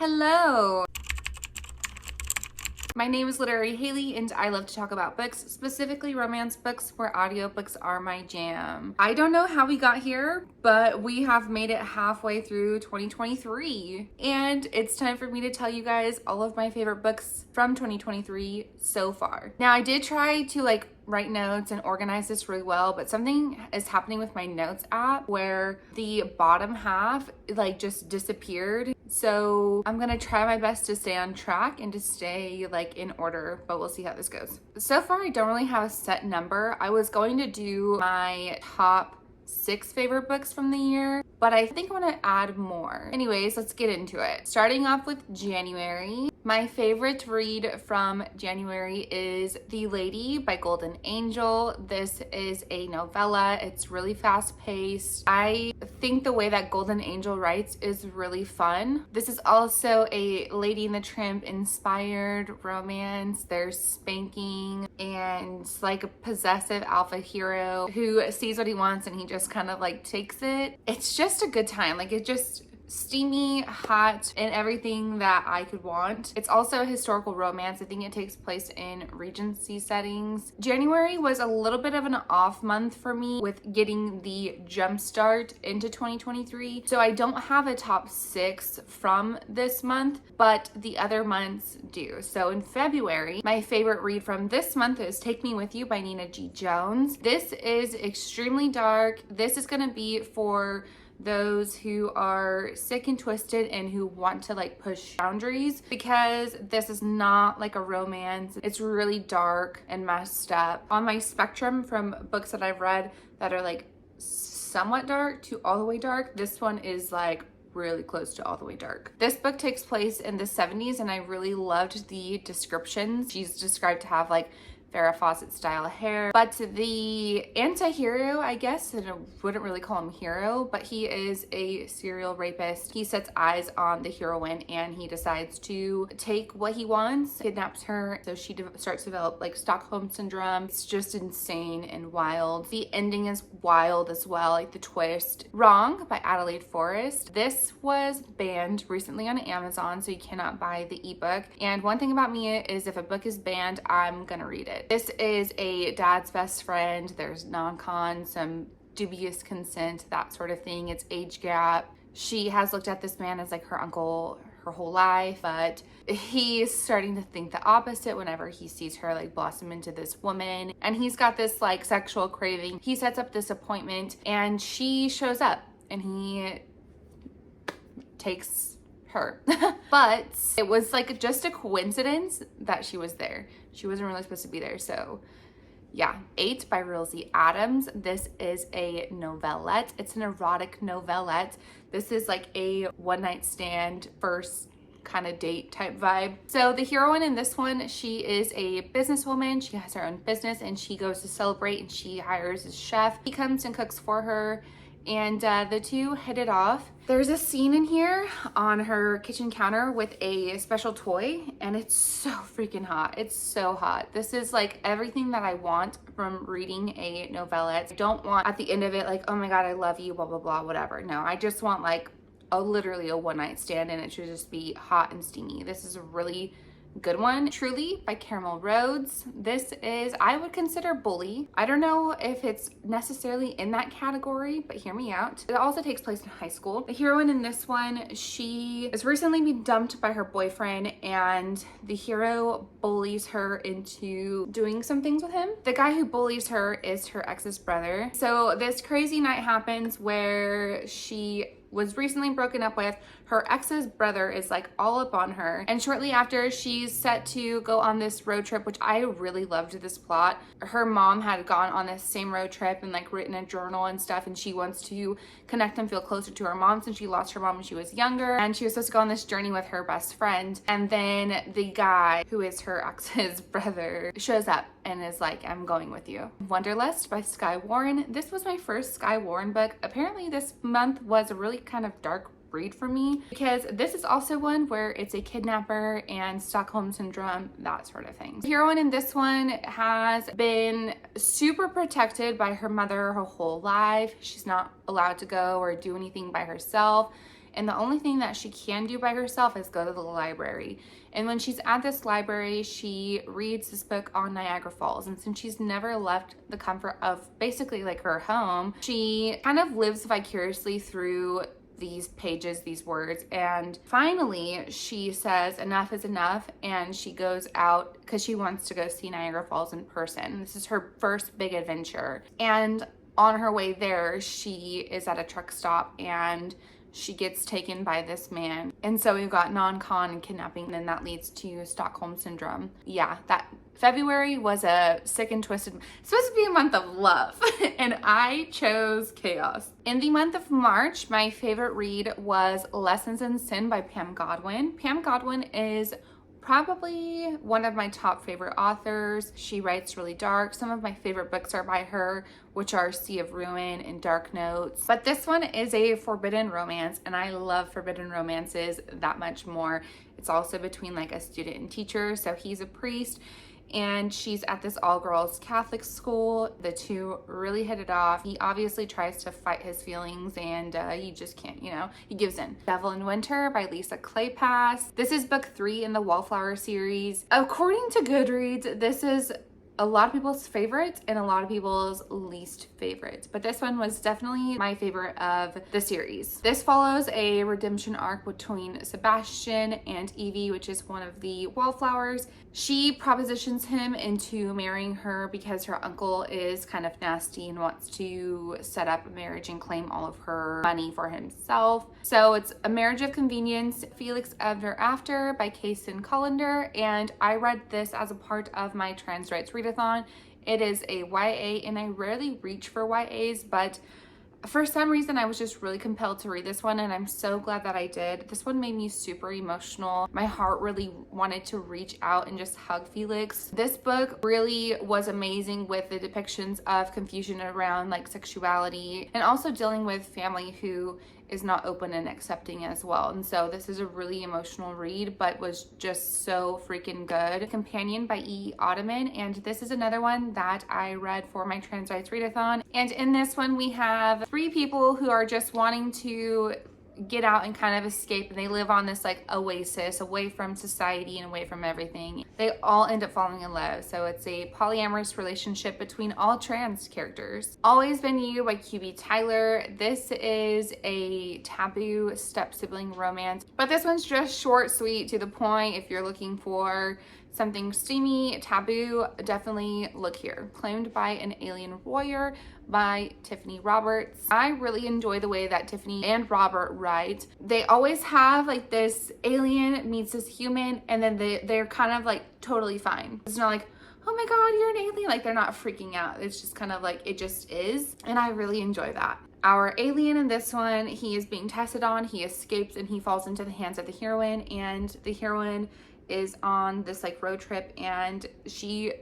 Hello! My name is Literary Haley and I love to talk about books, specifically romance books where audiobooks are my jam. I don't know how we got here, but we have made it halfway through 2023 and it's time for me to tell you guys all of my favorite books from 2023 so far. Now I did try to write notes and organize this really well, but something is happening with my notes app where the bottom half just disappeared. So I'm gonna try my best to stay on track and to stay in order, but we'll see how this goes. So far, I don't really have a set number. I was going to do my top 6 favorite books from the year, but I think I want to add more. Anyways, let's get into it. Starting off with January. My favorite read from January is The Lady by Golden Angel. This is a novella. It's really fast paced. I think the way that Golden Angel writes is really fun. This is also a Lady and the Tramp inspired romance. There's spanking and a possessive alpha hero who sees what he wants and he just kind of takes it. It's just a good time. It's just steamy, hot, and everything that I could want. It's also a historical romance. I think it takes place in Regency settings. January was a little bit of an off month for me with getting the jump start into 2023. So I don't have a top 6 from this month, but the other months do. So in February, my favorite read from this month is Take Me With You by Nina G. Jones. This is extremely dark. This is gonna be for those who are sick and twisted and who want to push boundaries, because this is not a romance. It's really dark and messed up. On my spectrum from books that I've read that are somewhat dark to all the way dark, this one is really close to all the way dark. This book takes place in the 70s and I really loved the descriptions. She's described to have Farrah Fawcett style hair, but the anti-hero, I guess, and I wouldn't really call him hero, but he is a serial rapist. He sets eyes on the heroine and he decides to take what he wants, kidnaps her, so she starts to develop Stockholm syndrome. It's just insane and wild. The ending is wild as well, the twist. Wrong by Adelaide Forrest. This was banned recently on Amazon, so you cannot buy the ebook. And one thing about me is if a book is banned, I'm gonna read it. This is a dad's best friend. There's non-con, some dubious consent, that sort of thing. It's age gap. She has looked at this man as her uncle her whole life, but he's starting to think the opposite whenever he sees her blossom into this woman. And he's got this sexual craving. He sets up this appointment and she shows up and he takes her. But it was just a coincidence that she was there. She wasn't really supposed to be there. So yeah. 8 by Rosie Adams. This is a novelette. It's an erotic novelette. This is a one night stand, first kind of date type vibe. So the heroine in this one, she is a businesswoman. She has her own business and she goes to celebrate and she hires a chef. He comes and cooks for her and the two hit it off. There's a scene in here on her kitchen counter with a special toy and it's so freaking hot. It's so hot. This is everything that I want from reading a novelette. I don't want at the end of it oh my god, I love you, blah blah blah, whatever. No, I just want literally a one night stand and it should just be hot and steamy. This is a really good one. Truly by Caramel Rhodes. This is, I would consider bully. I don't know if it's necessarily in that category, but hear me out. It also takes place in high school. The heroine in this one, she has recently been dumped by her boyfriend and the hero bullies her into doing some things with him. The guy who bullies her is her ex's brother. So this crazy night happens where she was recently broken up with. Her ex's brother is all up on her, and shortly after she's set to go on this road trip, which I really loved this plot. Her mom had gone on this same road trip and written a journal and stuff, and she wants to connect and feel closer to her mom since she lost her mom when she was younger, and she was supposed to go on this journey with her best friend. And then the guy who is her ex's brother shows up and is I'm going with you. Wanderlust by Skye Warren. This was my first Skye Warren book. Apparently this month was a really kind of dark read for me because this is also one where it's a kidnapper and Stockholm syndrome, that sort of thing. The heroine in this one has been super protected by her mother her whole life. She's not allowed to go or do anything by herself. and the only thing that she can do by herself is go to the library. And when she's at this library, she reads this book on Niagara Falls. And since she's never left the comfort of basically like her home, she kind of lives vicariously through these pages, these words. And finally, she says enough is enough, and she goes out because she wants to go see Niagara Falls in person. This is her first big adventure. And on her way there, she is at a truck stop and she gets taken by this man. And so we've got non-con and kidnapping, and that leads to Stockholm Syndrome. Yeah, that February was a sick and twisted, it's supposed to be a month of love, and I chose chaos. In the month of March, my favorite read was Lessons in Sin by Pam Godwin. Pam Godwin is probably one of my top favorite authors. She writes really dark. Some of my favorite books are by her, which are Sea of Ruin and Dark Notes. But this one is a forbidden romance, and I love forbidden romances that much more. It's also between like a student and teacher. So he's a priest and she's at this all-girls Catholic school. The two really hit it off. He obviously tries to fight his feelings, and he just can't, you know, he gives in. Devil in Winter by Lisa Kleypas. This is book 3 in the Wallflower series. According to Goodreads, this is a lot of people's favorite and a lot of people's least favorite, but this one was definitely my favorite of the series. This follows a redemption arc between Sebastian and Evie, which is one of the Wallflowers. She propositions him into marrying her because her uncle is kind of nasty and wants to set up a marriage and claim all of her money for himself. So it's a marriage of convenience, Felix Ever After by Kaysen Cullender, and I read this as a part of my trans rights readathon. It is a YA, and I rarely reach for YAs, but for some reason I was just really compelled to read this one, and I'm so glad that I did. This one made me super emotional. My heart really wanted to reach out and just hug Felix. This book really was amazing with the depictions of confusion around like sexuality, and also dealing with family who is not open and accepting as well. And so this is a really emotional read, but was just so freaking good. Companion by E. Ottoman, and this is another one that I read for my trans rights readathon. And in this one we have 3 people who are just wanting to get out and kind of escape, and they live on this like oasis away from society and away from everything. They all end up falling in love, so it's a polyamorous relationship between all trans characters. Always Been You by QB Tyler. This is a taboo step sibling romance, but this one's just short, sweet, to the point. If you're looking for something steamy, taboo, definitely look here. Claimed by an Alien Warrior by Tiffany Roberts. I really enjoy the way that Tiffany and Robert write. They always have like this alien meets this human, and then they're kind of like totally fine. It's not like, oh my god, you're an alien. Like, they're not freaking out. It's just kind of like, it just is. And I really enjoy that. Our alien in this one, he is being tested on. He escapes and he falls into the hands of the heroine, and the heroine is on this like road trip, and she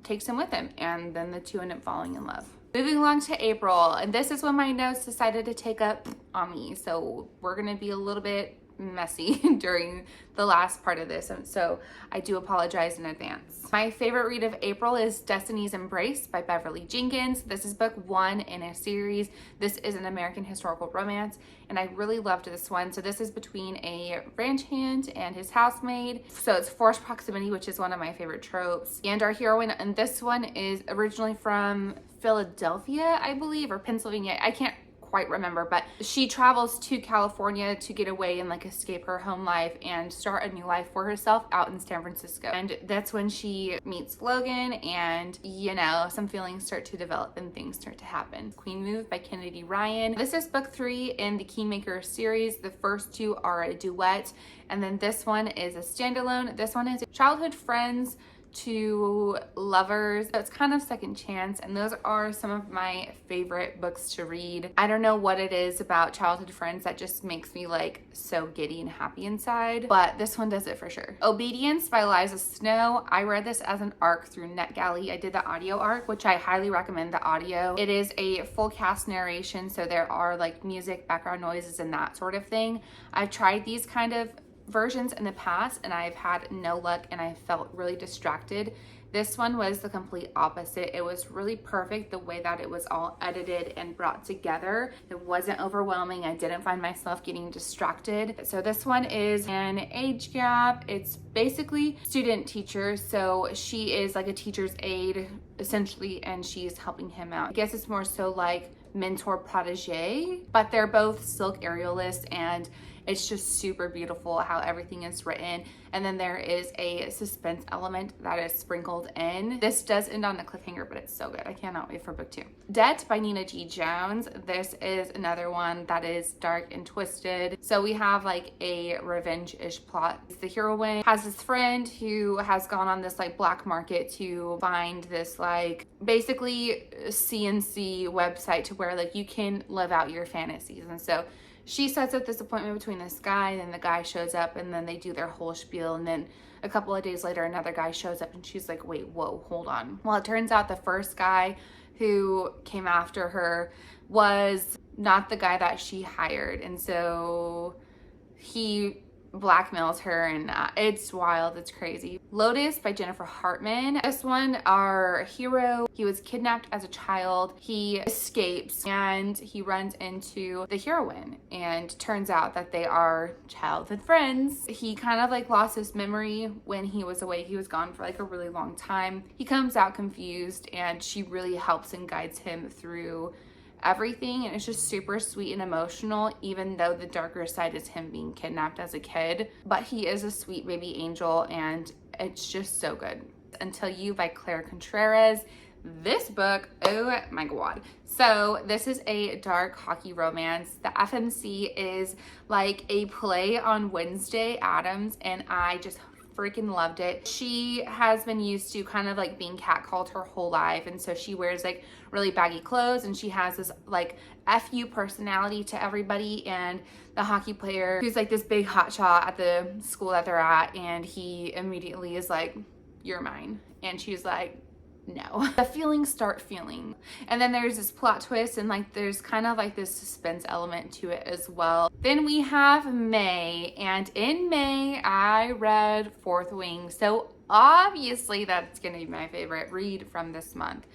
takes him with him, and then the two end up falling in love. Moving along to April, and this is when my notes decided to take up on me, so we're gonna be a little bit messy during the last part of this, and so I do apologize in advance. My favorite read of April is Destiny's Embrace by Beverly Jenkins. This is book 1 in a series. This is an American historical romance, and I really loved this one. So this is between a ranch hand and his housemaid. So it's forced proximity, which is one of my favorite tropes. And our heroine in this one is originally from Philadelphia, I believe, or Pennsylvania. I can't quite remember, but she travels to California to get away and like escape her home life and start a new life for herself out in San Francisco. And that's when she meets Logan, and you know, some feelings start to develop and things start to happen. Queen Move by Kennedy Ryan. This is book 3 in the Kingmaker series. The first 2 are a duet, and then this one is a standalone. This one is childhood friends to lovers, so it's kind of second chance, and those are some of my favorite books to read. I don't know what it is about childhood friends that just makes me like so giddy and happy inside, but this one does it for sure. Obedience by Liza Snow. I read this as an arc through NetGalley. I did the audio arc, which I highly recommend the audio. It is a full cast narration, so there are like music, background noises, and that sort of thing. I've tried these kind of versions in the past and I've had no luck and I felt really distracted. This one was the complete opposite. It was really perfect the way that it was all edited and brought together. It wasn't overwhelming. I didn't find myself getting distracted. So this one is an age gap. It's basically student teacher. So she is like a teacher's aide essentially, and she's helping him out. I guess it's more so like mentor protege, but they're both silk aerialists, and it's just super beautiful how everything is written. And then there is a suspense element that is sprinkled in. This does end on a cliffhanger, but it's so good. I cannot wait for book 2. Debt by Nina G. Jones. This is another one that is dark and twisted. So we have like a revenge-ish plot. The heroine has this friend who has gone on this like black market to find this like basically CNC website to where like you can live out your fantasies. And so she sets up this appointment between this guy, and then the guy shows up, and then they do their whole spiel, and then a couple of days later another guy shows up, and she's like, wait, whoa, hold on. Well, it turns out the first guy who came after her was not the guy that she hired, and so he blackmails her, and it's wild, it's crazy. Lotus by Jennifer Hartman. This one, our hero, he was kidnapped as a child. He escapes and he runs into the heroine, and turns out that they are childhood friends. He kind of like lost his memory when he was away. He was gone for like a really long time. He comes out confused, and she really helps and guides him through everything, and it's just super sweet and emotional, even though the darker side is him being kidnapped as a kid. But he is a sweet baby angel, and it's just so good. Until You by Claire Contreras. This book, oh my god. So this is a dark hockey romance. The FMC is like a play on Wednesday Addams, and I just freaking loved it. She has been used to kind of like being catcalled her whole life, and so she wears like really baggy clothes, and she has this like FU personality to everybody. And the hockey player, who's like this big hotshot at the school that they're at, and he immediately is like, you're mine, and she's like, no. The feelings start feeling. And then there's this plot twist, and like there's kind of like this suspense element to it as well. Then we have May, and in May I read Fourth Wing, so obviously that's gonna be my favorite read from this month.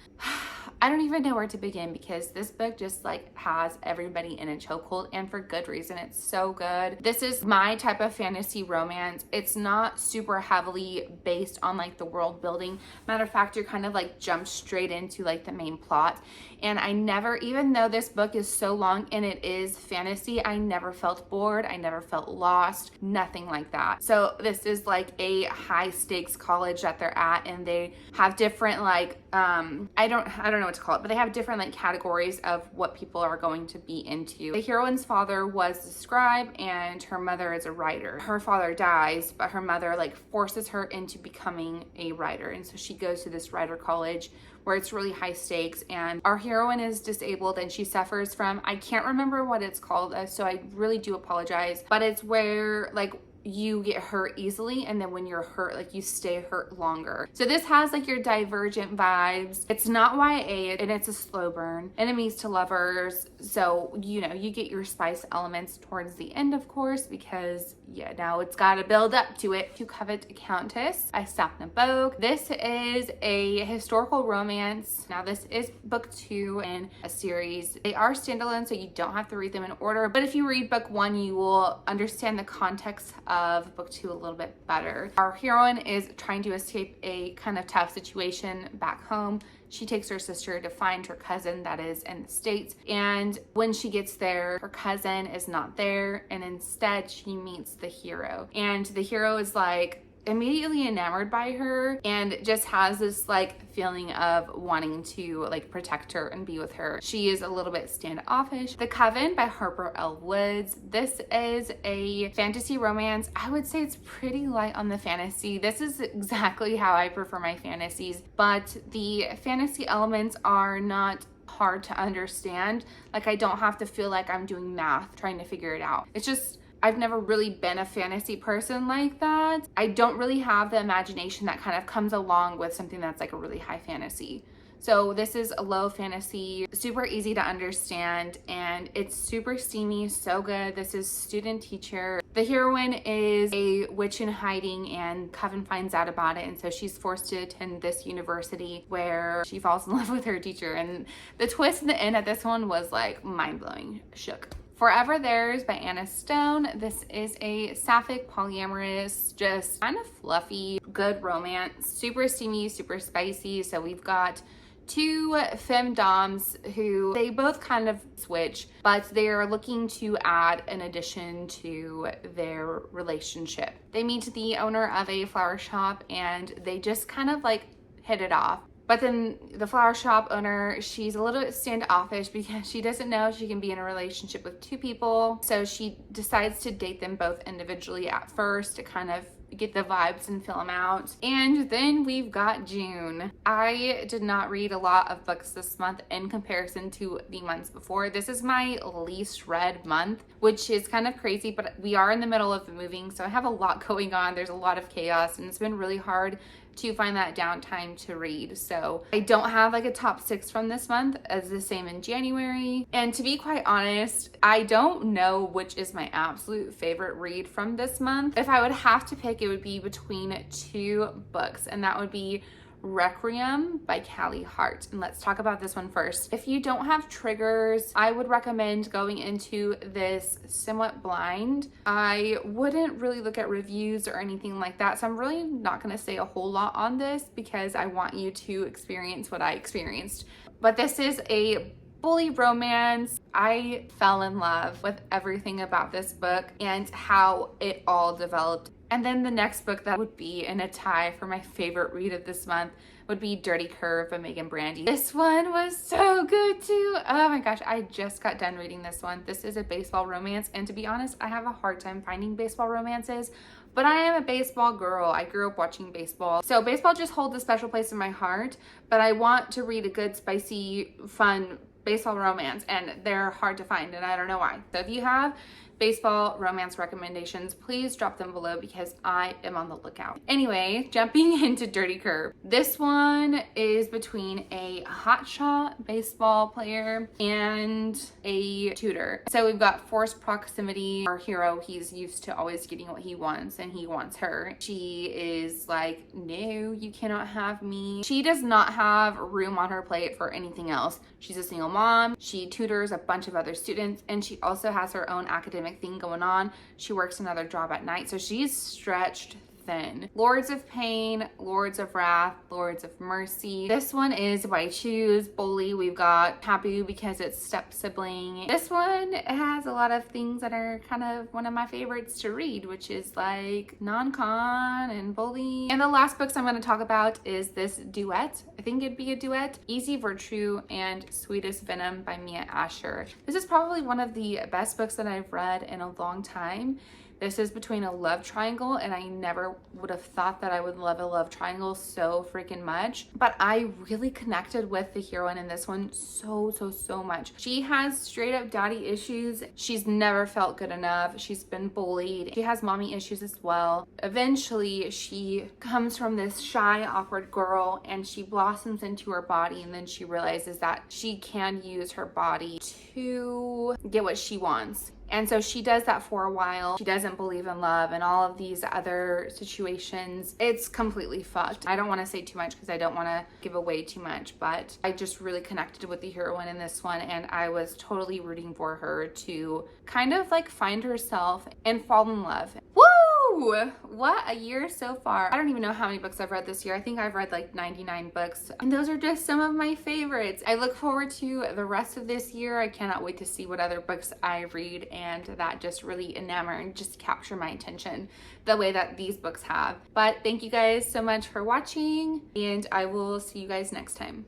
I don't even know where to begin, because this book just like has everybody in a chokehold, and for good reason. It's so good. This is my type of fantasy romance. It's not super heavily based on like the world building. Matter of fact, you're kind of like jump straight into like the main plot. And I never, even though this book is so long and it is fantasy, I never felt bored. I never felt lost, nothing like that. So this is like a high stakes college that they're at, and they have different like, I don't know what to call it, but they have different like categories of what people are going to be into. The heroine's father was a scribe, and her mother is a writer. Her father dies, but her mother like forces her into becoming a writer. And so she goes to this writer college where it's really high stakes, and our heroine is disabled, and she suffers from, I can't remember what it's called, so I really do apologize, but it's where like you get hurt easily, and then when you're hurt, like you stay hurt longer. So this has like your Divergent vibes. It's not YA, and it's a slow burn. Enemies to lovers. So, you know, you get your spice elements towards the end, of course, because yeah, now it's got to build up to it. To Covet a Countess by Sapna Bogue. This is a historical romance. Now this is book 2 in a series. They are standalone, so you don't have to read them in order, but if you read book 1, you will understand the context of book 2 a little bit better. Our heroine is trying to escape a kind of tough situation back home. She takes her sister to find her cousin that is in the States, and when she gets there, her cousin is not there, and instead she meets the hero. And the hero is like immediately enamored by her, and just has this like feeling of wanting to like protect her and be with her. She is a little bit standoffish. The Coven by Harper L. Woods. This is a fantasy romance. I would say it's pretty light on the fantasy. This is exactly how I prefer my fantasies, but the fantasy elements are not hard to understand. Like I don't have to feel like I'm doing math trying to figure it out. It's just, I've never really been a fantasy person like that. I don't really have the imagination that kind of comes along with something that's like a really high fantasy. So this is a low fantasy, super easy to understand, and it's super steamy, so good. This is student teacher. The heroine is a witch in hiding, and Coven finds out about it, and so she's forced to attend this university where she falls in love with her teacher. And the twist in the end at this one was like mind-blowing, shook. Forever Theirs by Anna Stone. This is a sapphic, polyamorous, just kind of fluffy, good romance, super steamy, super spicy. So we've got two femdoms who they both kind of switch, but they're looking to add an addition to their relationship. They meet the owner of a flower shop and they just kind of like hit it off. But then the flower shop owner, she's a little bit standoffish because she doesn't know she can be in a relationship with two people. So she decides to date them both individually at first to kind of get the vibes and feel them out. And then we've got June. I did not read a lot of books this month in comparison to the months before. This is my least read month, which is kind of crazy, but we are in the middle of moving, so I have a lot going on. There's a lot of chaos, and it's been really hard to find that downtime to read. So I don't have like a top 6 from this month as the same in January. And to be quite honest, I don't know which is my absolute favorite read from this month. If I would have to pick, it would be between 2 books, and that would be Requiem by Callie Hart. And let's talk about this one first. If you don't have triggers, I would recommend going into this somewhat blind. I wouldn't really look at reviews or anything like that, so I'm really not going to say a whole lot on this because I want you to experience what I experienced. But this is a bully romance. I fell in love with everything about this book and how it all developed. And then the next book that would be in a tie for my favorite read of this month would be Dirty Curve by Megan Brandy. This one was so good too. Oh my gosh, I just got done reading this one. This is a baseball romance, and to be honest, I have a hard time finding baseball romances, but I am a baseball girl. I grew up watching baseball. So baseball just holds a special place in my heart, but I want to read a good, spicy, fun baseball romance, and they're hard to find, and I don't know why. So if you have baseball romance recommendations, please drop them below because I am on the lookout. Anyway, jumping into Dirty Curve. This one is between a hotshot baseball player and a tutor. So we've got Forrest proximity. Our hero, he's used to always getting what he wants, and he wants her. She is like, no, you cannot have me. She does not have room on her plate for anything else. She's a single mom. She tutors a bunch of other students, and she also has her own academic thing going on. She works another job at night, so she's stretched thin. Lords of Pain, Lords of Wrath, Lords of Mercy. This one is by Choose Bully. We've got Taboo because it's step sibling. This one has a lot of things that are kind of one of my favorites to read, which is like non-con and bully. And the last books I'm going to talk about is this duet. I think it'd be a duet. Easy Virtue and Sweetest Venom by Mia Asher. This is probably one of the best books that I've read in a long time. This is between a love triangle, and I never would have thought that I would love a love triangle so freaking much. But I really connected with the heroine in this one so much. She has straight up daddy issues. She's never felt good enough. She's been bullied. She has mommy issues as well. Eventually, she comes from this shy, awkward girl, and she blossoms into her body, and then she realizes that she can use her body to get what she wants. And so she does that for a while. She doesn't believe in love and all of these other situations. It's completely fucked. I don't want to say too much because I don't want to give away too much, but I just really connected with the heroine in this one, and I was totally rooting for her to kind of like find herself and fall in love. Woo! What a year so far. I don't even know how many books I've read this year. I think I've read like 99 books, and those are just some of my favorites. I look forward to the rest of this year. I cannot wait to see what other books I read and that just really enamor and just capture my attention the way that these books have. But thank you guys so much for watching, and I will see you guys next time.